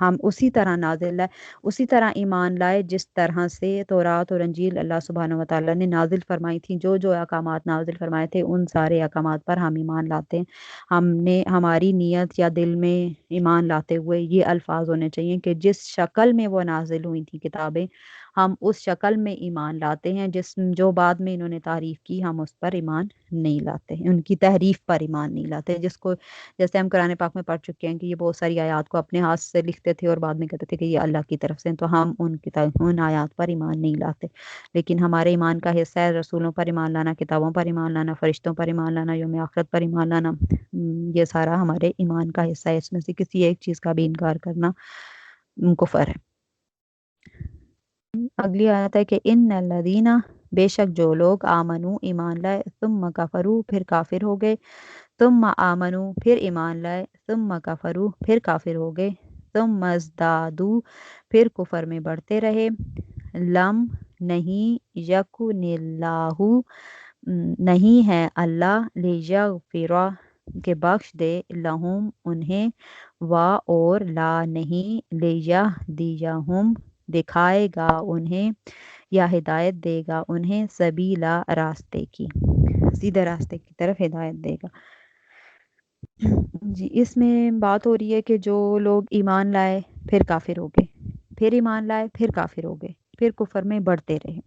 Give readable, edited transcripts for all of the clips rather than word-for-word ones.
ہم اسی طرح نازل لائے، اسی طرح ایمان لائے جس طرح سے تورات اور انجیل اللہ سبحانہ و تعالیٰ نے نازل فرمائی تھی، جو جو احکامات نازل فرمائے تھے ان سارے احکامات پر ہم ایمان لاتے ہیں۔ ہم نے ہماری نیت یا دل میں ایمان لاتے ہوئے یہ الفاظ ہونے چاہیے کہ جس شکل میں وہ نازل ہوئی تھی کتابیں، ہم اس شکل میں ایمان لاتے ہیں، جو بعد میں انہوں نے تعریف کی ہم اس پر ایمان نہیں لاتے ہیں، ان کی تحریف پر ایمان نہیں لاتے، جس کو جیسے ہم قرآن پاک میں پڑھ چکے ہیں کہ یہ بہت ساری آیات کو اپنے ہاتھ سے لکھتے تھے اور بعد میں کہتے تھے کہ یہ اللہ کی طرف سے ہیں، تو ہم ان آیات پر ایمان نہیں لاتے، لیکن ہمارے ایمان کا حصہ ہے رسولوں پر ایمان لانا، کتابوں پر ایمان لانا، فرشتوں پر ایمان لانا، یوم آخرت پر ایمان لانا، یہ سارا ہمارے ایمان کا حصہ ہے، اس میں سے کسی ایک چیز کا بھی انکار کرنا کفر ہے۔ اگلی آیت ہے کہ ان الذین، بے شک جو لوگ آمنو ایمان لائے، ثم کفروا پھر کافر ہو گئے، ثم آمنو پھر ایمان لائے، ثم کفروا پھر کافر ہو گئے، ثم ازدادوا پھر کفر میں بڑھتے رہے، لم نہیں، یکن اللہ نہیں ہے اللہ، لیغفر کہ بخش دے، لہم انہیں، وا اور لا نہیں، لیہدیہم دکھائے گا انہیں یا ہدایت دے گا انہیں، سبیلا راستے کی، سیدھے راستے کی طرف ہدایت دے گا۔ جی اس میں بات ہو رہی ہے کہ جو لوگ ایمان لائے پھر کافر ہو گئے، پھر ایمان لائے پھر کافر ہو گئے، پھر کفر میں بڑھتے رہے۔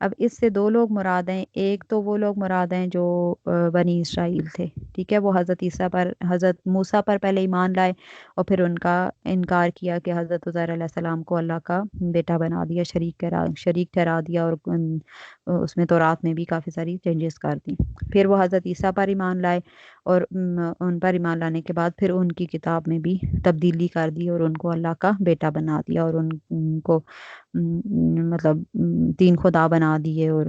اب اس سے دو لوگ مراد ہیں، ایک تو وہ لوگ مراد ہیں جو بنی اسرائیل تھے، ٹھیک ہے، وہ حضرت عیسیٰ پر، حضرت موسیٰ پر پہلے ایمان لائے اور پھر ان کا انکار کیا کہ حضرت عزیر علیہ السلام کو اللہ کا بیٹا بنا دیا، شریک ٹھہرا دیا، اور اس میں تورات میں بھی کافی ساری چینجز کر دی۔ پھر وہ حضرت عیسیٰ پر ایمان لائے اور ان پر ایمان لانے کے بعد پھر ان کی کتاب میں بھی تبدیلی کر دی اور ان کو اللہ کا بیٹا بنا دیا، اور ان کو مطلب تین خدا بنا دیے، اور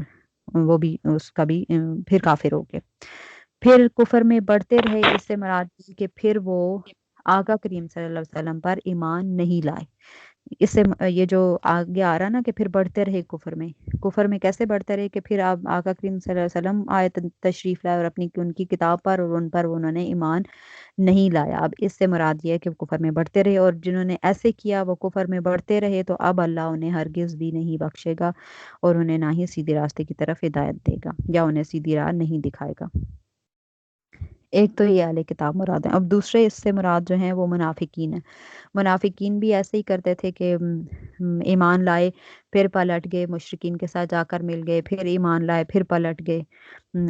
وہ بھی اس کا بھی پھر کافر ہو گئے، پھر کفر میں بڑھتے رہے۔ اس سے مراد یہ کہ پھر وہ آقا کریم صلی اللہ علیہ وسلم پر ایمان نہیں لائے۔ اس سے یہ جو آگے آ رہا نا کہ پھر بڑھتے رہے کفر میں کیسے بڑھتے رہے کہ پھر آپ آقا کریم صلی اللہ علیہ وسلم آئے تشریف لائے اور اپنی ان کی کتاب پر اور ان پر انہوں نے ایمان نہیں لایا۔ اب اس سے مراد یہ ہے کہ کفر میں بڑھتے رہے، اور جنہوں نے ایسے کیا وہ کفر میں بڑھتے رہے، تو اب اللہ انہیں ہرگز بھی نہیں بخشے گا اور انہیں نہ ہی سیدھے راستے کی طرف ہدایت دے گا یا انہیں سیدھی راہ نہیں دکھائے گا۔ ایک تو یہ اہل کتاب مراد ہیں۔ اب دوسرے اس سے مراد جو ہیں وہ منافقین ہیں۔ منافقین بھی ایسے ہی کرتے تھے کہ ایمان لائے پھر پلٹ گئے، مشرکین کے ساتھ جا کر مل گئے، پھر ایمان لائے پھر پلٹ گئے،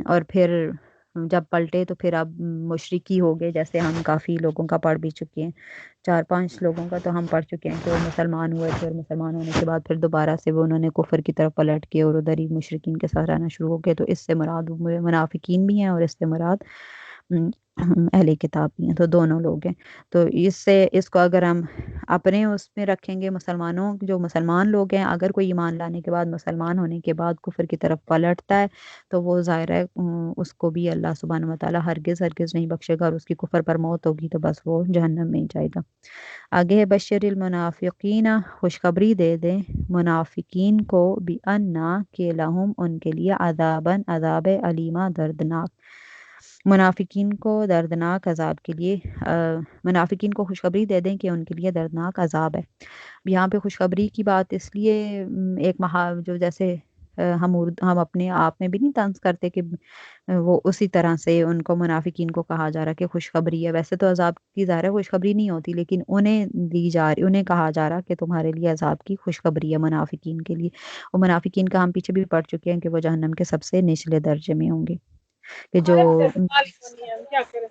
اور پھر جب پلٹے تو پھر اب مشرکی ہو گئے، جیسے ہم کافی لوگوں کا پڑھ بھی چکے ہیں، 4-5 لوگوں کا تو ہم پڑھ چکے ہیں کہ وہ مسلمان ہوئے تھے، اور مسلمان ہونے کے بعد پھر دوبارہ سے وہ انہوں نے کفر کی طرف پلٹ کے اور ادھر ہی مشرکین کے ساتھ رہنا شروع ہو گئے۔ تو اس سے مراد منافقین بھی ہیں اور اس سے مراد اہل کتاب بھی ہیں، تو دونوں لوگ ہیں۔ تو اس کو اگر ہم اپنے اس میں رکھیں گے، مسلمانوں جو مسلمان لوگ ہیں، اگر کوئی ایمان لانے کے بعد، مسلمان ہونے کے بعد کفر کی طرف پلٹتا ہے تو وہ ظاہر ہے اس کو بھی اللہ سبحانہ و تعالیٰ ہرگز نہیں بخشے گا، اور اس کی کفر پر موت ہوگی تو بس وہ جہنم میں ہی جائے گا۔ آگے ہے بشر المنافقین، خوشخبری دے دیں منافقین کو، بِأَنَّ کہ لہم ان کے لیے، عذاب علیمہ دردناک، منافقین کو دردناک عذاب کے لیے، منافقین کو خوشخبری دے دیں کہ ان کے لیے دردناک عذاب ہے۔ یہاں پہ خوشخبری کی بات اس لیے ایک جو جیسے ہم اپنے آپ میں بھی نہیں طنز کرتے کہ وہ اسی طرح سے ان کو منافقین کو کہا جا رہا کہ خوشخبری ہے، ویسے تو عذاب کی ظاہر ہے خوشخبری نہیں ہوتی، لیکن انہیں کہا جا رہا کہ تمہارے لیے عذاب کی خوشخبری ہے منافقین کے لیے۔ اور منافقین کا ہم پیچھے بھی پڑھ چکے ہیں کہ وہ جہنم کے سب سے نچلے درجے میں ہوں گے، کہ جو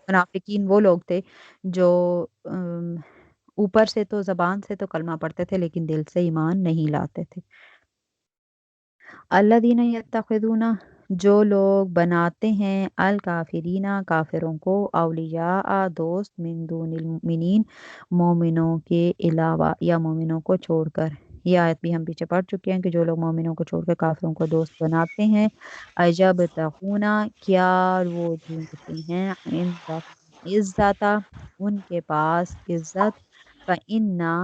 منافقین وہ لوگ تھے جو اوپر سے تو زبان سے تو کلمہ پڑھتے تھے لیکن دل سے ایمان نہیں لاتے تھے۔ الذین یتخذون، جو لوگ بناتے ہیں، الکافرین کافروں کو، اولیاء دوست، من دون المؤمنین مومنوں کے علاوہ یا مومنوں کو چھوڑ کر۔ یہ آیت بھی ہم پیچھے پڑھ چکے ہیں کہ جو لوگ مومنوں کو چھوڑ کر کافروں کو دوست بناتے ہیں، عجب تخونا، کیا وہ ڈھونڈتے ہیں، عزت ان کے پاس عزت، فإنا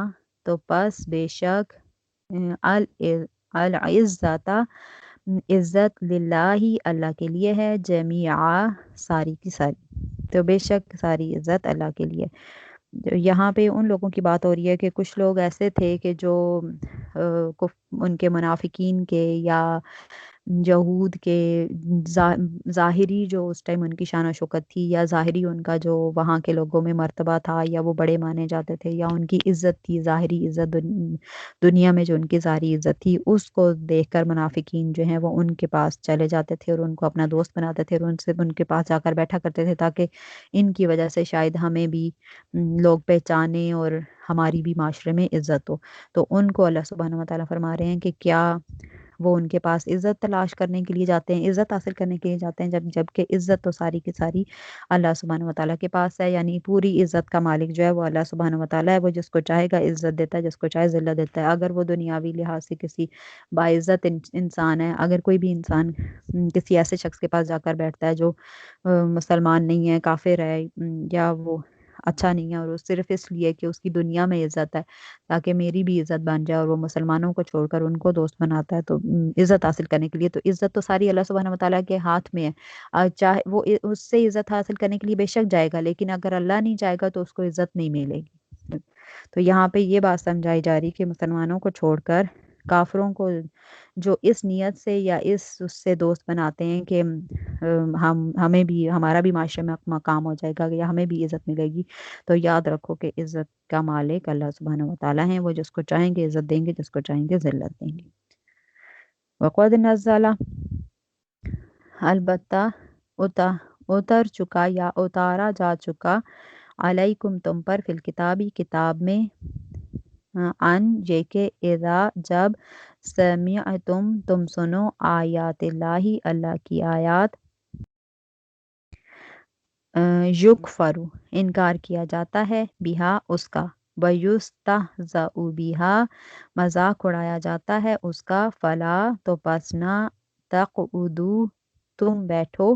تو پس بے شک، العزت عزت، للہ اللہ کے لیے ہے، جمیعا ساری کی ساری، تو بے شک ساری عزت اللہ کے لیے۔ یہاں پہ ان لوگوں کی بات ہو رہی ہے کہ کچھ لوگ ایسے تھے کہ جو ان کے منافقین کے یا یہود کے ظاہری جو اس ٹائم ان کی شان و شوکت تھی، یا ظاہری ان کا جو وہاں کے لوگوں میں مرتبہ تھا، یا وہ بڑے مانے جاتے تھے، یا ان کی عزت تھی، ظاہری عزت، دنیا میں جو ان کی ظاہری عزت تھی، اس کو دیکھ کر منافقین جو ہیں وہ ان کے پاس چلے جاتے تھے اور ان کو اپنا دوست بناتے تھے اور ان کے پاس جا کر بیٹھا کرتے تھے، تاکہ ان کی وجہ سے شاید ہمیں بھی لوگ پہچانے اور ہماری بھی معاشرے میں عزت ہو۔ تو ان کو اللہ سبحانہ و تعالیٰ فرما رہے ہیں کہ کیا وہ ان کے پاس عزت تلاش کرنے کے لیے جاتے ہیں، عزت حاصل کرنے کے لیے جاتے ہیں، جبکہ عزت تو ساری کی ساری اللہ سبحانہ و تعالیٰ کے پاس ہے۔ یعنی پوری عزت کا مالک جو ہے وہ اللہ سبحانہ و تعالیٰ ہے، وہ جس کو چاہے گا عزت دیتا ہے، جس کو چاہے ذلت دیتا ہے۔ اگر وہ دنیاوی لحاظ سے کسی باعزت انسان ہے، اگر کوئی بھی انسان کسی ایسے شخص کے پاس جا کر بیٹھتا ہے جو مسلمان نہیں ہے، کافر ہے، یا وہ اچھا نہیں ہے، اور وہ صرف اس لیے کہ اس کی دنیا میں عزت ہے تاکہ میری بھی عزت بن جائے، اور وہ مسلمانوں کو چھوڑ کر ان کو دوست بناتا ہے، تو عزت حاصل کرنے کے لیے، تو عزت تو ساری اللہ سبحانہ و تعالیٰ کے ہاتھ میں ہے۔ چاہے وہ اس سے عزت حاصل کرنے کے لیے بے شک جائے گا، لیکن اگر اللہ نہیں چاہے گا تو اس کو عزت نہیں ملے گی۔ تو یہاں پہ یہ بات سمجھائی جا رہی کہ مسلمانوں کو چھوڑ کر کافروں کو جو اس نیت سے یا اس سے دوست بناتے ہیں کہ ہمیں بھی، ہمارا بھی معاشرے میں مقام ہو جائے گا یا ہمیں بھی عزت ملے گی، تو یاد رکھو کہ عزت کا مالک اللہ سبحانہ و تعالیٰ ہیں، وہ جس کو چاہیں گے عزت دیں گے، جس کو چاہیں گے ذلت دیں گے۔ وقد نزل، البتہ اتر چکا یا اتارا جا چکا، علیکم تم پر، فی الکتابی کتاب میں، ان یہ کہ اذا جب سمعتم تم سنو آیات اللہ اللہ کی آیات، یکفرو انکار کیا جاتا ہے، بہا اس کا، ویستہزأ بہا مذاق اڑایا جاتا ہے اس کا، فلا تو پس نہ تقعدوا تم بیٹھو،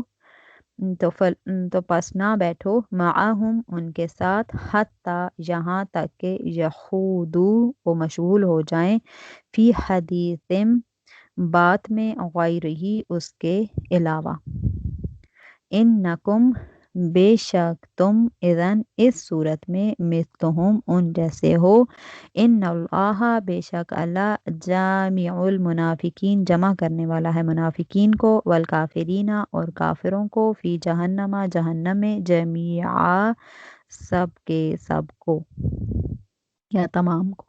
تو پس نہ بیٹھو، معہم ان کے ساتھ، حتی یہاں تک کہ یخوضوا وہ مشغول ہو جائیں، فی حدیث بات میں، غیرہی اس کے علاوہ، انکم بے شک تم، اذن اس صورت میں، مثلہم ان جیسے ہو، ان اللہ بے شک اللہ، جامع المنافقین جمع کرنے والا ہے منافقین کو، والکافرین اور کافروں کو، فی جہنم جہنم میں، جمیعا سب کے سب کو یا تمام کو۔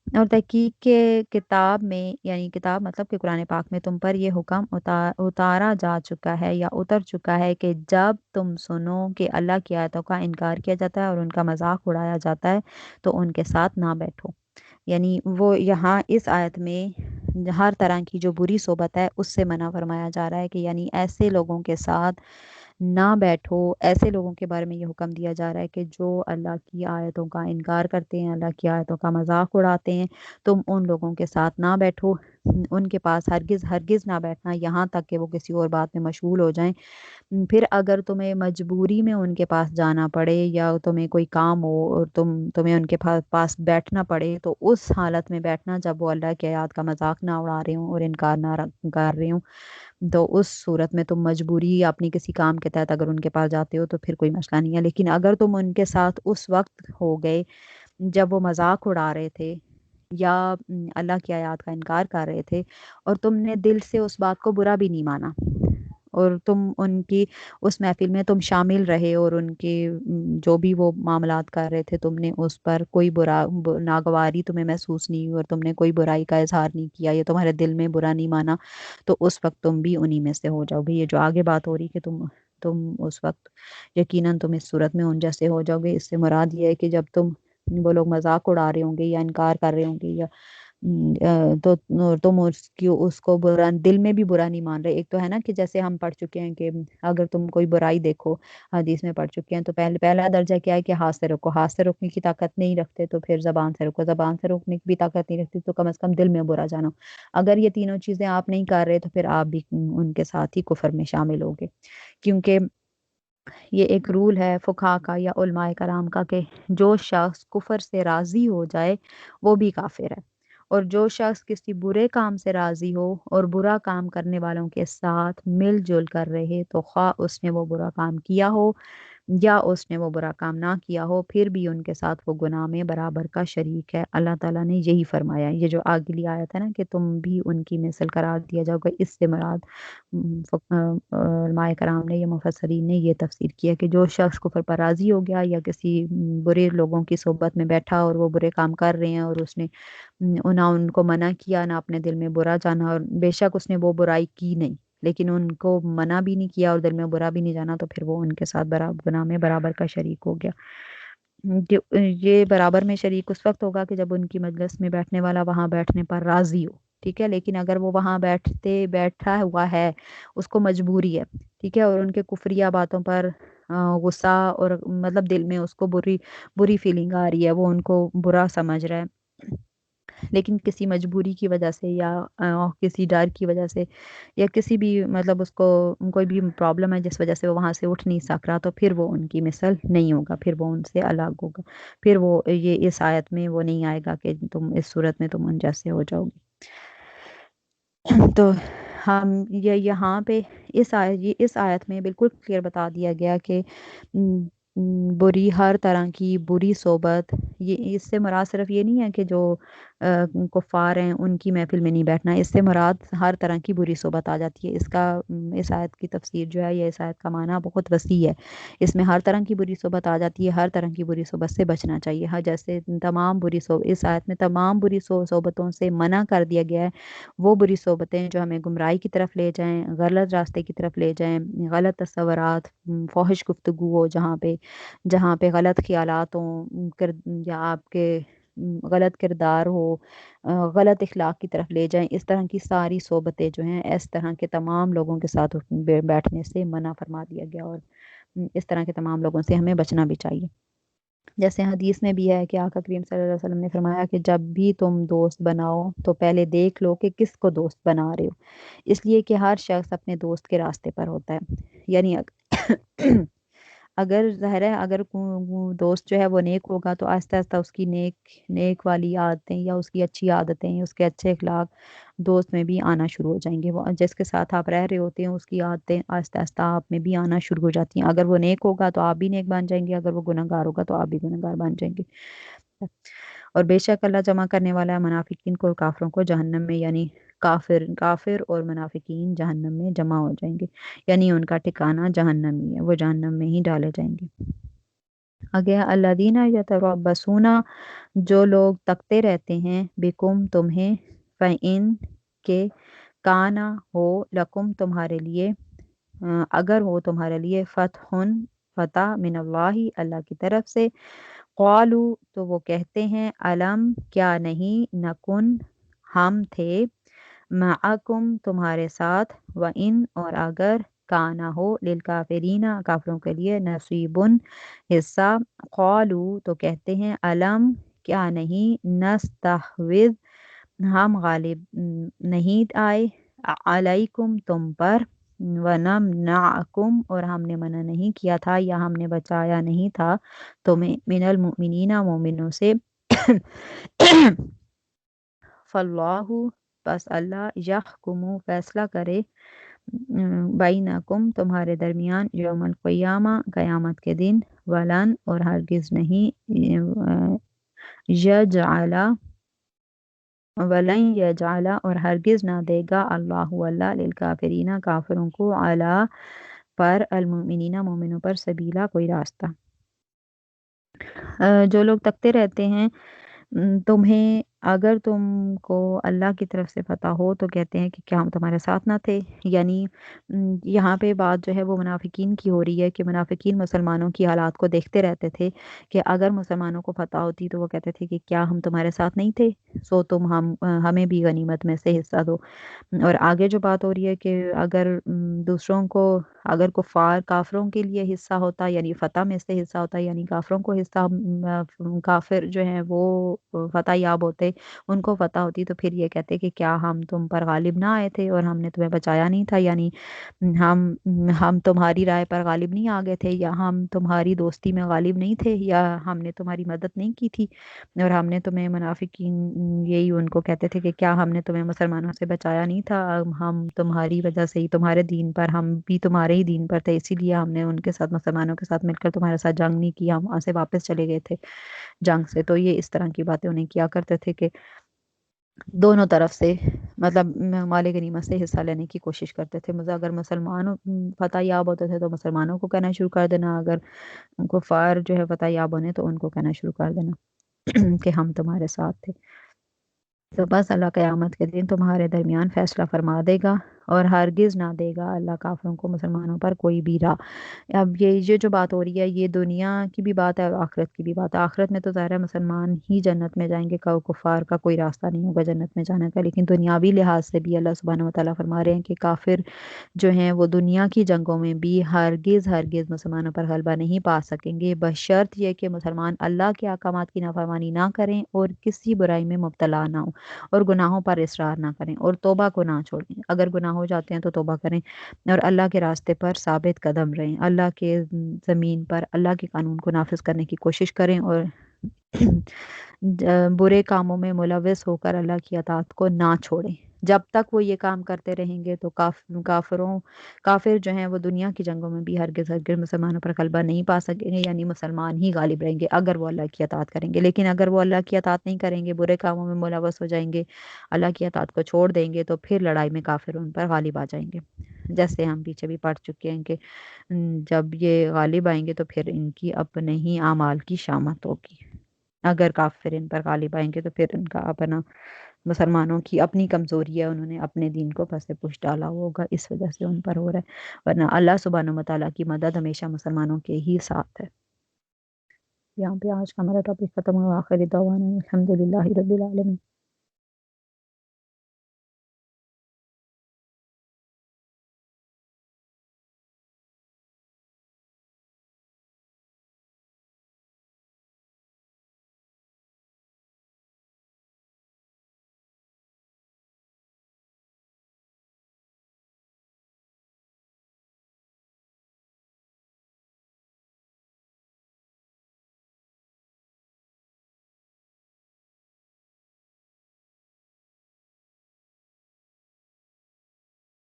اور تحقیق کے کتاب میں، یعنی کتاب مطلب کہ قرآن پاک میں، تم پر یہ حکم اتارا جا چکا ہے یا اتر چکا ہے کہ جب تم سنو کہ اللہ کی آیتوں کا انکار کیا جاتا ہے اور ان کا مذاق اڑایا جاتا ہے تو ان کے ساتھ نہ بیٹھو۔ یعنی وہ یہاں اس آیت میں ہر طرح کی جو بری صحبت ہے اس سے منع فرمایا جا رہا ہے، کہ یعنی ایسے لوگوں کے ساتھ نہ بیٹھو، ایسے لوگوں کے بارے میں یہ حکم دیا جا رہا ہے کہ جو اللہ کی آیتوں کا انکار کرتے ہیں، اللہ کی آیتوں کا مذاق اڑاتے ہیں، تم ان لوگوں کے ساتھ نہ بیٹھو، ان کے پاس ہرگز ہرگز نہ بیٹھنا، یہاں تک کہ وہ کسی اور بات میں مشغول ہو جائیں۔ پھر اگر تمہیں مجبوری میں ان کے پاس جانا پڑے یا تمہیں کوئی کام ہو اور تمہیں ان کے پاس بیٹھنا پڑے، تو اس حالت میں بیٹھنا جب وہ اللہ کی آیات کا مذاق نہ اڑا رہے ہوں اور انکار نہ کر رہے ہوں، تو اس صورت میں تم مجبوری یا اپنی کسی کام کے تحت اگر ان کے پاس جاتے ہو تو پھر کوئی مسئلہ نہیں ہے۔ لیکن اگر تم ان کے ساتھ اس وقت ہو گئے جب وہ مذاق اڑا رہے تھے یا اللہ کی آیات کا انکار کر رہے تھے، اور تم نے دل سے اس بات کو برا بھی نہیں مانا، اور تم ان کی اس محفل میں تم شامل رہے، اور ان کے جو بھی وہ معاملات کر رہے تھے تم نے اس پر کوئی ناگواری تمہیں محسوس نہیں ہوئی، اور تم نے کوئی برائی کا اظہار نہیں کیا، یا تمہارے دل میں برا نہیں مانا، تو اس وقت تم بھی انہی میں سے ہو جاؤ گے۔ یہ جو آگے بات ہو رہی کہ تم اس وقت یقیناً تم اس صورت میں ان جیسے ہو جاؤ گے، اس سے مراد یہ ہے کہ جب وہ لوگ مذاق اڑا رہے ہوں گے یا انکار کر رہے ہوں گے، یا تو تم اس کو برا دل میں بھی برا نہیں مان رہے۔ ایک تو ہے نا کہ جیسے ہم پڑھ چکے ہیں کہ اگر تم کوئی برائی دیکھو، حدیث میں پڑھ چکے ہیں، تو پہلا درجہ کیا ہے کہ ہاتھ سے روکو، ہاتھ سے روکنے کی طاقت نہیں رکھتے تو پھر زبان سے روکو، زبان سے روکنے کی بھی طاقت نہیں رکھتی تو کم از کم دل میں برا جانو۔ اگر یہ تینوں چیزیں آپ نہیں کر رہے تو پھر آپ بھی ان کے ساتھ ہی کفر میں شامل ہوگے، کیونکہ یہ ایک رول ہے فقہا کا یا علماء کرام کا کہ جو شخص کفر سے راضی ہو جائے وہ بھی کافر ہے، اور جو شخص کسی برے کام سے راضی ہو اور برا کام کرنے والوں کے ساتھ مل جل کر رہے، تو خواہ اس نے وہ برا کام کیا ہو یا اس نے وہ برا کام نہ کیا ہو، پھر بھی ان کے ساتھ وہ گناہ میں برابر کا شریک ہے۔ اللہ تعالیٰ نے یہی فرمایا ہے۔ یہ جو آگلی آیت ہے نا کہ تم بھی ان کی مثل قرار دیا جاؤ گے، اس سے مراد علماء کرام نے، یہ مفسرین نے یہ تفسیر کیا کہ جو شخص کفر پر راضی ہو گیا یا کسی برے لوگوں کی صحبت میں بیٹھا اور وہ برے کام کر رہے ہیں اور اس نے نہ ان کو منع کیا، نہ اپنے دل میں برا جانا، اور بے شک اس نے وہ برائی کی نہیں لیکن ان کو منع بھی نہیں کیا اور دل میں برا بھی نہیں جانا، تو پھر وہ ان کے ساتھ گناہ میں برابر کا شریک ہو گیا۔ یہ برابر میں شریک اس وقت ہوگا کہ جب ان کی مجلس میں بیٹھنے والا وہاں بیٹھنے پر راضی ہو، ٹھیک ہے، لیکن اگر وہ وہاں بیٹھا ہوا ہے، اس کو مجبوری ہے، ٹھیک ہے، اور ان کے کفریہ باتوں پر غصہ اور مطلب دل میں اس کو بری فیلنگ آ رہی ہے، وہ ان کو برا سمجھ رہا ہے، لیکن کسی مجبوری کی وجہ سے یا کسی ڈر کی وجہ سے یا کسی بھی مطلب اس کو کوئی بھی پرابلم ہے جس وجہ سے وہ وہاں سے اٹھ نہیں سک رہا، تو پھر وہ ان کی مثل نہیں ہوگا، پھر وہ ان سے الگ ہوگا، پھر وہ یہ اس آیت میں وہ نہیں آئے گا کہ تم اس صورت میں تم ان جیسے ہو جاؤ گے۔ تو ہم یہاں پہ اس آیت میں بالکل کلیئر بتا دیا گیا کہ بری ہر طرح کی بری صحبت، یہ اس سے مراد صرف یہ نہیں ہے کہ جو کفار ہیں ان کی محفل میں نہیں بیٹھنا، اس سے مراد ہر طرح کی بری صحبت آ جاتی ہے۔ اس آیت کی تفسیر جو ہے یا اس آیت کا معنی بہت وسیع ہے، اس میں ہر طرح کی بری صحبت آ جاتی ہے، ہر طرح کی بری صحبت سے بچنا چاہیے۔ ہاں، جیسے تمام اس آیت میں تمام بری صحبتوں سے منع کر دیا گیا ہے، وہ بری صحبتیں جو ہمیں گمراہی کی طرف لے جائیں، غلط راستے کی طرف لے جائیں، غلط تصورات، فحش گفتگو ہو، جہاں پہ غلط خیالات ہوں یا آپ کے غلط کردار ہو، غلط اخلاق کی طرف لے جائیں، اس طرح کی ساری صحبتیں جو ہیں اس طرح کے تمام لوگوں کے ساتھ بیٹھنے سے منع فرما دیا گیا، اور اس طرح کے تمام لوگوں سے ہمیں بچنا بھی چاہیے۔ جیسے حدیث میں بھی ہے کہ آقا کریم صلی اللہ علیہ وسلم نے فرمایا کہ جب بھی تم دوست بناؤ تو پہلے دیکھ لو کہ کس کو دوست بنا رہے ہو، اس لیے کہ ہر شخص اپنے دوست کے راستے پر ہوتا ہے، یعنی اگر ظاہر ہے اگر دوست جو ہے وہ نیک ہوگا تو آہستہ آہستہ اس کی نیک والی عادتیں یا اس کی اچھی عادتیں، اس کے اچھے اخلاق دوست میں بھی آنا شروع ہو جائیں گے، وہ جس کے ساتھ آپ رہ رہے ہوتے ہیں اس کی عادتیں آہستہ آہستہ آپ میں بھی آنا شروع ہو جاتی ہیں۔ اگر وہ نیک ہوگا تو آپ بھی نیک بن جائیں گے، اگر وہ گنہگار ہوگا تو آپ بھی گنہگار بن جائیں گے۔ اور بے شک اللہ جمع کرنے والا ہے منافقین کو اور کافروں کو جہنم میں، یعنی کافر اور منافقین جہنم میں جمع ہو جائیں گے، یعنی ان کا ٹھکانہ جہنم ہی ہے، وہ جہنم میں ہی ڈالے جائیں گے۔ آگے الذین یتربصون، جو لوگ تکتے رہتے ہیں، بکم تمہیں، فَإِن کہ کانا ہو لکم تمہارے لیے، اگر ہو تمہارے لیے فتح من اللہ اللہ کی طرف سے، قالو تو وہ کہتے ہیں، علم کیا نہیں، نکن ہم تھے، معکم تمہارے ساتھ، وَإِن اور اگر کانا ہو للکافرین کافروں کے لیے، نصیبن حصہ، قالو تو کہتے ہیں، علم کیا نہیں، نستحوذ ہم غالب نہیں آئے، علیکم تم پر، ونمنعکم اور ہم نے منع نہیں کیا تھا یا ہم نے بچایا نہیں تھا تمہیں، من المؤمنین مومنوں سے، فاللہ بس اللہ، یحکم فیصلہ کرے، بینکم تمہارے درمیان، یوم القیامہ قیامت کے دن، ولن اور ہرگز نہیں، یجعل ولن یجعل اور ہرگز نہ دے گا، اللہ للکافرین کافروں کو، علی پر، المؤمنین مومنوں پر، سبیلا کوئی راستہ۔ جو لوگ تکتے رہتے ہیں تمہیں، اگر تم کو اللہ کی طرف سے پتہ ہو تو کہتے ہیں کہ کیا ہم تمہارے ساتھ نہ تھے، یعنی یہاں پہ بات جو ہے وہ منافقین کی ہو رہی ہے کہ منافقین مسلمانوں کی حالات کو دیکھتے رہتے تھے کہ اگر مسلمانوں کو پتہ ہوتی تو وہ کہتے تھے کہ کیا ہم تمہارے ساتھ نہیں تھے، سو تم ہمیں بھی غنیمت میں سے حصہ دو۔ اور آگے جو بات ہو رہی ہے کہ اگر دوسروں کو، اگر کافروں کے لیے حصہ ہوتا، یعنی فتح میں سے حصہ ہوتا، یعنی کافروں کو حصہ، کافر جو ہیں وہ فتح یاب ہوتے، ان کو فتح ہوتی تو پھر یہ کہتے کہ کیا ہم تم پر غالب نہ آئے تھے اور ہم نے تمہیں بچایا نہیں تھا، یعنی ہم ہم تمہاری رائے پر غالب نہیں آ گئے تھے، یا ہم تمہاری دوستی میں غالب نہیں تھے، یا ہم نے تمہاری مدد نہیں کی تھی، اور ہم نے تمہیں منافقین یہی ان کو کہتے تھے کہ کیا ہم نے تمہیں مسلمانوں سے بچایا نہیں تھا، ہم تمہاری وجہ سے ہی تمہارے دین پر، ہم بھی تمہارے ہی دین پر تھے، اسی لیے ہم نے ان کے ساتھ مسلمانوں کے ساتھ مل کر تمہارے ساتھ جنگ نہیں کی، ہم وہاں سے واپس چلے گئے تھے جنگ سے۔ تو یہ اس طرح کی باتیں انہیں کیا کرتے تھے کہ دونوں طرف سے مطلب مال غنیمت سے حصہ لینے کی کوشش کرتے تھے۔ مجھے اگر مسلمان فتح یاب ہوتے تھے تو مسلمانوں کو کہنا شروع کر دینا، اگر کفار جو ہے فتح یاب ہونے تو ان کو کہنا شروع کر دینا کہ ہم تمہارے ساتھ تھے۔ تو بس اللہ قیامت کے دن تمہارے درمیان فیصلہ فرما دے گا، اور ہرگز نہ دے گا اللہ کافروں کو مسلمانوں پر کوئی بھی راہ۔ اب یہ جو بات ہو رہی ہے یہ دنیا کی بھی بات ہے اور آخرت کی بھی بات ہے۔ آخرت میں تو ظاہر ہے مسلمان ہی جنت میں جائیں گے، کفار کا کوئی راستہ نہیں ہوگا جنت میں جانے کا، لیکن دنیاوی لحاظ سے بھی اللہ سبحانہ وتعالیٰ فرما رہے ہیں کہ کافر جو ہیں وہ دنیا کی جنگوں میں بھی ہرگز ہرگز مسلمانوں پر غلبہ نہیں پا سکیں گے، بشرط یہ کہ مسلمان اللہ کے احکامات کی نافرمانی نہ کریں اور کسی برائی میں مبتلا نہ ہوں اور گناہوں پر اصرار نہ کریں اور توبہ کو نہ چھوڑیں۔ اگر گناہ ہو جاتے ہیں تو توبہ کریں اور اللہ کے راستے پر ثابت قدم رہیں، اللہ کے زمین پر اللہ کے قانون کو نافذ کرنے کی کوشش کریں، اور برے کاموں میں ملوث ہو کر اللہ کی اطاعت کو نہ چھوڑیں۔ جب تک وہ یہ کام کرتے رہیں گے تو کافر جو ہیں وہ دنیا کی جنگوں میں بھی ہرگز ہرگز مسلمانوں پر غلبہ نہیں پا سکیں گے، یعنی مسلمان ہی غالب رہیں گے اگر وہ اللہ کی اطاعت کریں گے۔ لیکن اگر وہ اللہ کی اطاعت نہیں کریں گے، برے کاموں میں ملوث ہو جائیں گے، اللہ کی اطاعت کو چھوڑ دیں گے، تو پھر لڑائی میں کافر ان پر غالب آ جائیں گے، جیسے ہم پیچھے بھی پڑھ چکے ہیں کہ جب یہ غالب آئیں گے تو پھر ان کی اپنے ہی اعمال کی شامت ہوگی۔ اگر کافر ان پر غالب آئیں گے تو پھر ان کا اپنا، مسلمانوں کی اپنی کمزوری ہے، انہوں نے اپنے دین کو پس پش ڈالا ہوگا، اس وجہ سے ان پر ہو رہا ہے، ورنہ اللہ سبحانہ وتعالیٰ کی مدد ہمیشہ مسلمانوں کے ہی ساتھ ہے۔ یہاں پہ آج کا ہمارا ٹاپک ختم ہوا، آخری دعوانا الحمدللہ رب العالمین۔